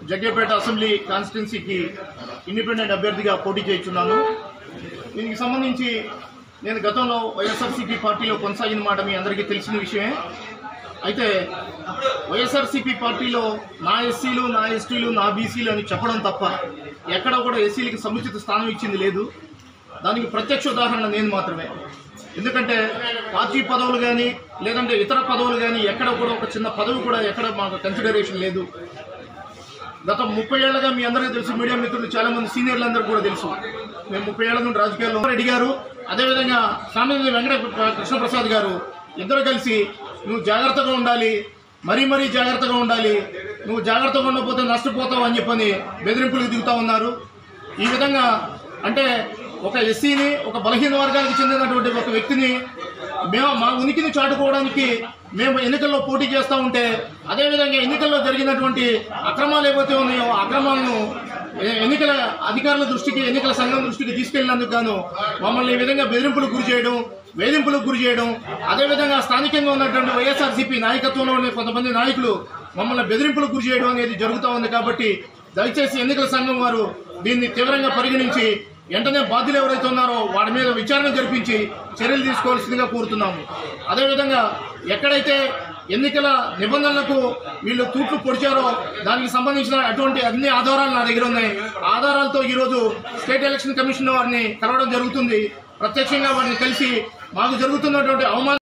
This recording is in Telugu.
జగ్గేపేట అసెంబ్లీ కాన్స్టిట్యున్సీకి ఇండిపెండెంట్ అభ్యర్థిగా పోటీ చేస్తున్నాను. దీనికి సంబంధించి నేను గతంలో వైఎస్ఆర్సీపీ పార్టీలో కొనసాగిన మాట మీ అందరికీ తెలిసిన విషయమే. అయితే వైఎస్ఆర్సీపీ పార్టీలో నా ఎస్సీలు, నా ఎస్టీలు, నా బీసీలు అని చెప్పడం తప్ప ఎక్కడ కూడా ఎస్సీలకి సముచిత స్థానం ఇచ్చింది లేదు. దానికి ప్రత్యక్ష ఉదాహరణ నేను మాత్రమే. ఎందుకంటే పార్టీ పదవులు కానీ లేదంటే ఇతర పదవులు కానీ ఎక్కడ కూడా ఒక చిన్న పదవి కూడా ఎక్కడ మాకు కన్సిడరేషన్ లేదు. గత 30 ఏళ్లుగా మీ అందరికీ తెలుసు, మీడియా మిత్రులు చాలా మంది సీనియర్లు అందరూ కూడా తెలుసు. మేము 30 ఏళ్ల నుండి రాజకీయాల్లో రెడ్డి గారు, అదేవిధంగా సామాన్య వెంకట కృష్ణప్రసాద్ గారు ఇద్దరు కలిసి నువ్వు జాగ్రత్తగా ఉండాలి, మరీ జాగ్రత్తగా ఉండాలి, నువ్వు జాగ్రత్తగా ఉండకపోతే నష్టపోతావు అని చెప్పని బెదిరింపులకు దిగుతూ ఉన్నారు. ఈ విధంగా అంటే ఒక ఎస్సీని, ఒక బలహీన వర్గానికి చెందినటువంటి ఒక వ్యక్తిని మా ఉనికిని చాటుకోవడానికి మేము ఎన్నికల్లో పోటీ చేస్తూ ఉంటే, అదేవిధంగా ఎన్నికల్లో జరిగినటువంటి అక్రమాలు ఏవైతే ఉన్నాయో అక్రమాలను ఎన్నికల అధికారుల దృష్టికి, ఎన్నికల సంఘం దృష్టికి తీసుకెళ్లినందుకు గాను మమ్మల్ని ఈ విధంగా బెదిరింపులకు గురి చేయడం, వేధింపులకు గురి చేయడం, అదేవిధంగా స్థానికంగా ఉన్నటువంటి వైఎస్ఆర్సీపీ నాయకత్వంలో ఉండే కొంతమంది నాయకులు మమ్మల్ని బెదిరింపులకు గురి చేయడం అనేది జరుగుతూ ఉంది. కాబట్టి దయచేసి ఎన్నికల సంఘం వారు దీన్ని తీవ్రంగా పరిగణించి వెంటనే బాధ్యులు ఎవరైతే ఉన్నారో వాడి మీద విచారణ జరిపించి చర్యలు తీసుకోవాల్సిందిగా కోరుతున్నాము. అదేవిధంగా ఎక్కడైతే ఎన్నికల నిబంధనలకు వీళ్ళు తూట్లు పొడిచారో దానికి సంబంధించిన అటువంటి అన్ని ఆధారాలు నా దగ్గర ఉన్నాయి. ఆధారాలతో ఈరోజు స్టేట్ ఎలక్షన్ కమిషన్ వారిని కలవడం జరుగుతుంది. ప్రత్యక్షంగా వారిని కలిసి మాకు జరుగుతున్నటువంటి అవమానం